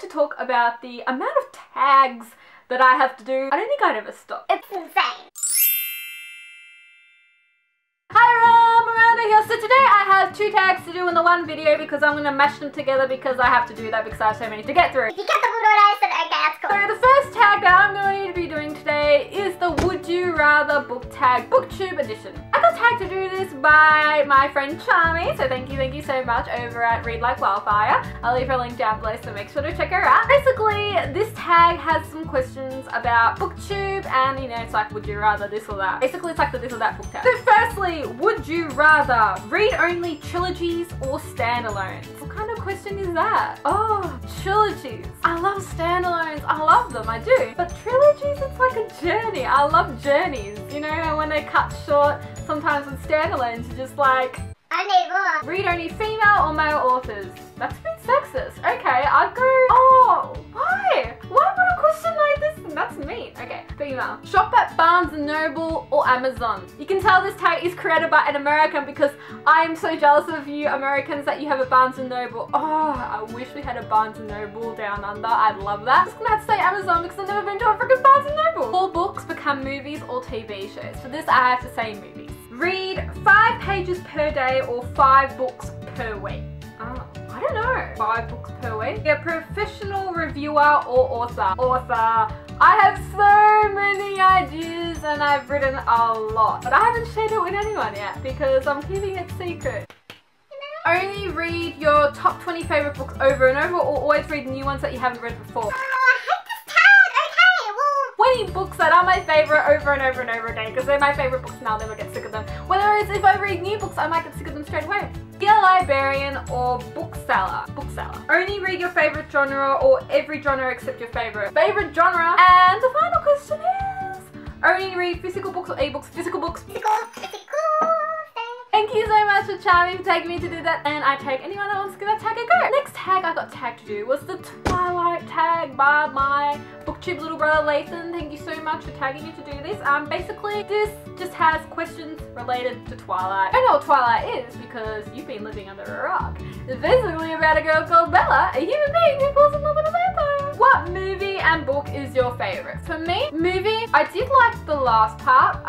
talk about the amount of tags that I have to do. I don't think I'd ever stop. It's insane. Hi, Miranda here. So today I have 2 tags to do in the one video because I'm going to mash them together because I have to do that because I have so many to get through. If you get the blue notice, then okay, that's cool. So the first tag that I'm going to be doing today is the Would You Rather book tag, BookTube edition. I got tagged to do this by my friend Charmy, so thank you so much over at Read Like Wildfire. I'll leave her link down below, so make sure to check her out. Basically, this tag has some questions about BookTube and, you know, it's like, would you rather this or that? Basically, it's like the this or that book tag. So firstly, would you rather read-only trilogies or standalones? What kind of question is that? Oh, trilogies. I love standalones. I love them, I do. But trilogies, it's like a journey. I love journeys, you know, and when they cut short, sometimes with standalones, you're just like, I need more. read only female or male authors. That's a bit sexist. Okay, I'd go, oh, why? Why would a question like this? That's mean. Okay, female. Shop at Barnes & Noble or Amazon. You can tell this tag is created by an American because I am so jealous of you Americans that you have a Barnes & Noble. Oh, I wish we had a Barnes & Noble down under. I'd love that. I'm just gonna have to say Amazon because I've never been to a freaking Barnes & Noble. 4 books become movies or TV shows. For this, I have to say movies. Read 5 pages per day or 5 books per week. Oh, I don't know. 5 books per week. A professional reviewer or author. Author. I have so many ideas and I've written a lot, but I haven't shared it with anyone yet because I'm keeping it secret. Only read your top 20 favourite books over and over or always read new ones that you haven't read before. 20 books that are my favourite over and over and over again because they're my favourite books and I'll never get sick of them. Whereas if I read new books, I might get sick of them straight away. Be a librarian or bookseller. Bookseller. Only read your favourite genre or every genre except your favourite. Favourite genre. And the final question is, only read physical books or ebooks. Physical books. Physical. Thank you so much for Charmy for tagging me to do that, and I tag anyone that wants to give that tag a go. Next tag I got tagged to do was the Twilight tag by my BookTube little brother Lathan. Thank you so much for tagging me to do this. Basically this just has questions related to Twilight. I don't know what Twilight is because you've been living under a rock. It's basically about a girl called Bella, a human being who falls in love with a vampire. What movie and book is your favourite? For me, movie, I did like the last part,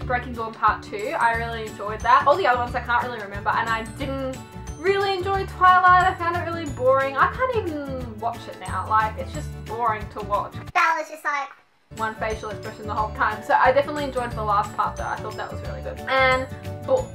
Breaking Dawn Part 2. I really enjoyed that. All the other ones I can't really remember, and I didn't really enjoy Twilight. I found it really boring. I can't even watch it now. Like, it's just boring to watch. That was just like one facial expression the whole time. So I definitely enjoyed the last part though. I thought that was really good. And book.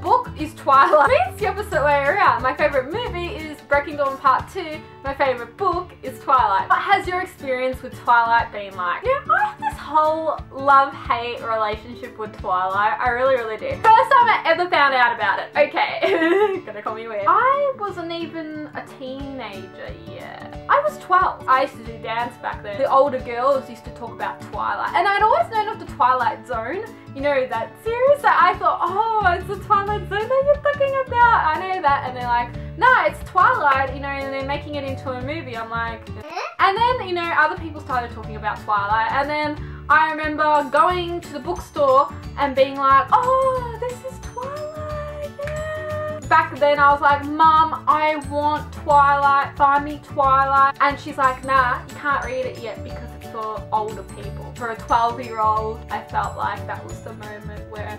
Book is Twilight. It's the opposite way around. My favourite movie is Breaking Dawn Part 2. My favourite book is Twilight. What has your experience with Twilight been like? Yeah, I have this whole love-hate relationship with Twilight. I really do. First time I ever found out about it. Okay. Gonna call me weird. I wasn't even a teenager yet. I was 12. I used to do dance back then. The older girls used to talk about Twilight. And I'd always known of the Twilight Zone. You know that series? So I thought, oh, it's the Twilight Zone that you're talking about. I know that. And they're like, no, it's Twilight, you know, and they're making it into a movie. I'm like, and then, you know, other people started talking about Twilight. And then I remember going to the bookstore and being like, oh, this is Twilight, yeah. Back then I was like, Mum, I want Twilight, find me Twilight. And she's like, nah, you can't read it yet because it's for older people. For a 12-year-old, I felt like that was the moment where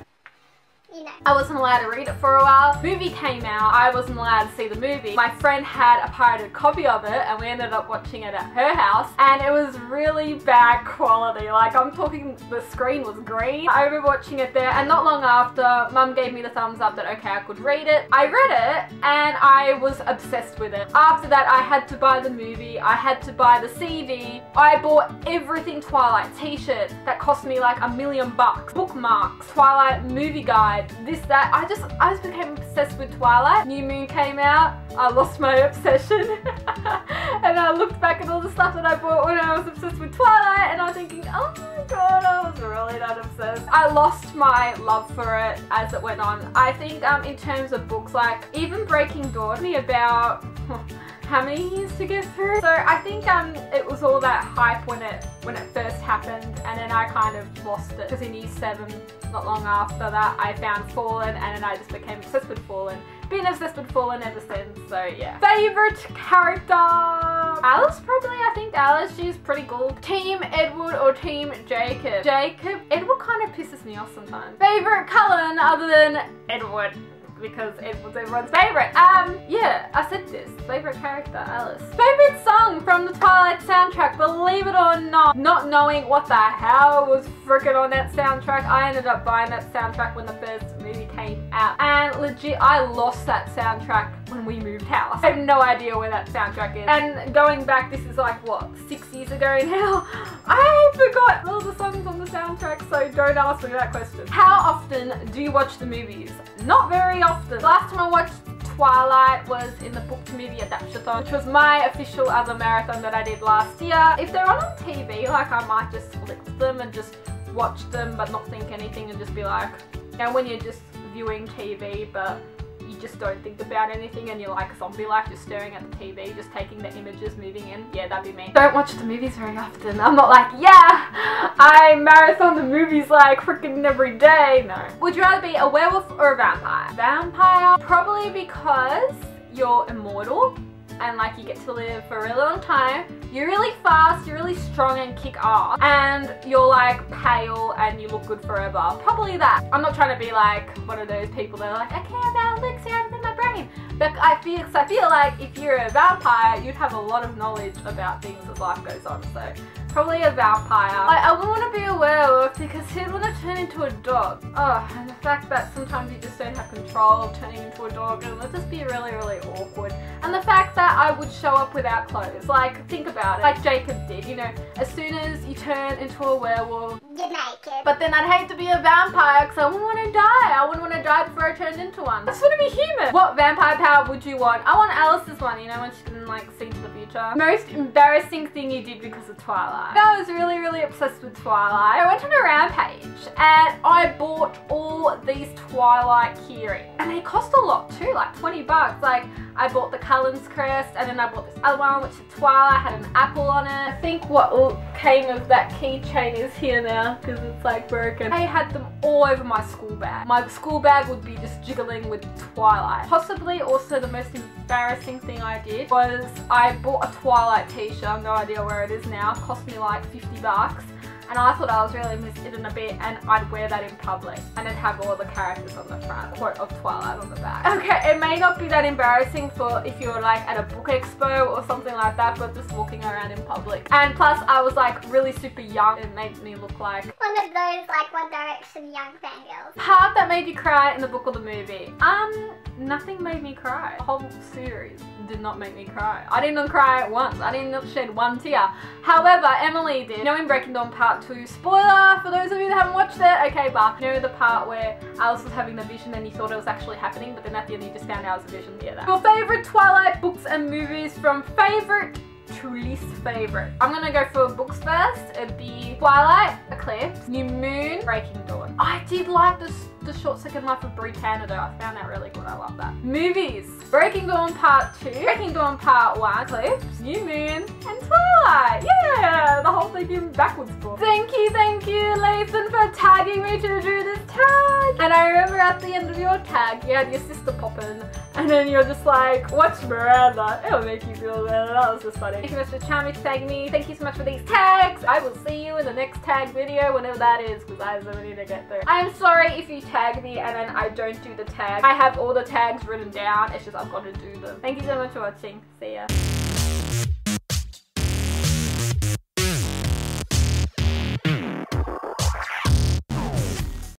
I wasn't allowed to read it for a while. Movie came out, I wasn't allowed to see the movie. My friend had a pirated copy of it and we ended up watching it at her house and it was really bad quality. Like, I'm talking, the screen was green. I remember watching it there and not long after, Mum gave me the thumbs up that okay, I could read it. I read it and I was obsessed with it. After that, I had to buy the movie, I had to buy the CD. I bought everything Twilight, t-shirt that cost me like $1 million, bookmarks, Twilight movie guide, this, that. I just became obsessed with Twilight. New Moon came out, I lost my obsession and I looked back at all the stuff that I bought when I was obsessed with Twilight and I was thinking, oh my god, I was really not obsessed. I lost my love for it as it went on. I think in terms of books, like even Breaking Dawn took me about how many years to get through. So I think it was all that hype when it first happened, and then I kind of lost it because in year 7, not long after that, I found Fallen, and then I just became obsessed with Fallen. Been obsessed with Fallen ever since. So yeah. Favorite character? Alice probably, I think Alice, she's pretty cool. Team Edward or Team Jacob? Jacob. Edward kind of pisses me off sometimes. Favorite Cullen other than Edward? Because Edward's everyone's favourite. Yeah, I said this. Favourite character, Alice. Favourite song from the Twilight soundtrack, believe it or not. Not knowing what the hell was freaking on that soundtrack, I ended up buying that soundtrack when the first movie came out. And legit, I lost that soundtrack when we moved house. I have no idea where that soundtrack is. And going back, this is like, what, 6 years ago now? I forgot all the songs on the soundtrack, so don't ask me that question. How often do you watch the movies? Not very often. Last time I watched Twilight was in the BookTube movie adaptation, which was my official other marathon that I did last year. If they're on TV, like I might just flick them and just watch them but not think anything and just be like, you know, when you're just viewing TV but you just don't think about anything and you're like zombie-like, just staring at the TV, just taking the images moving in. Yeah, that'd be me. Don't watch the movies very often. I'm not like, yeah, I marathon the movies like freaking every day. No. Would you rather be a werewolf or a vampire? Vampire, probably because you're immortal and like you get to live for a really long time. You're really fast, you're really strong and kick ass, and you're like pale and you look good forever. Probably that. I'm not trying to be like one of those people that are like, I care about looks, everything in my brain. But I feel like if you're a vampire, you'd have a lot of knowledge about things as life goes on. So probably a vampire. Like, I wouldn't want to be a werewolf because who'd want to turn into a dog? Oh, and the fact that sometimes you just don't have control of turning into a dog, and it'll just be really, really awkward. And the fact that I would show up without clothes. Like, think about it. Like Jacob did, you know, as soon as you turn into a werewolf, you're naked. But then I'd hate to be a vampire because I wouldn't want to die. I wouldn't want to die before I turned into one. I just want to be human. What vampire power would you want? I want Alice's one, you know, when she can like see into the future. Most embarrassing thing you did because of Twilight. I was really, really obsessed with Twilight. I went on a rampage and I bought all these Twilight keyrings. And they cost a lot too, like 20 bucks. Like, I bought the Cullen's crest and then I bought this other one which is Twilight, had an apple on it. I think what came of that keychain is here now because it's like broken. I had them all over my school bag. My school bag would be just jiggling with Twilight. Possibly also the most embarrassing thing I did was I bought a Twilight t-shirt, I have no idea where it is now, it cost me like 50 bucks. And I thought I was really missed it in a bit and I'd wear that in public and it'd have all the characters on the front, quote of Twilight on the back. Okay, it may not be that embarrassing for if you're like at a book expo or something like that, but just walking around in public. And plus I was like really super young, it made me look like one of those like One Direction young fangirls. Part that made you cry in the book or the movie? Nothing made me cry. The whole series did not make me cry. I didn't cry once. I didn't shed one tear. However, Emily did. You know in Breaking Dawn Part 2, spoiler for those of you that haven't watched it, okay, but you know the part where Alice was having the vision and you thought it was actually happening, but then at the end you just found out it was a vision. Yeah, that. Your favourite Twilight books and movies from favourite to least favourite. I'm gonna go for books first. It'd be Twilight, Eclipse, New Moon, Breaking Dawn. I did like the Short Second Life of Brie Canada. I found that really good. I love that. Movies. Breaking Dawn Part 2, Breaking Dawn Part 1, Eclipse, New Moon, and Twilight. Yeah, the whole thing in backwards book. Thank you, Lathan, for tagging me to do this tag. And I remember at the end of your tag, you had your sister pop in, and then you're just like, watch Miranda. It'll make you feel better. That was just funny. Thank you so much for Charmy to tag me. Thank you so much for these tags. I will see you in the next tag video, whenever that is, because I have so many to get through. I'm sorry if you tag me and then I don't do the tag. I have all the tags written down. It's just I've got to do them. Thank you so much for watching. See ya.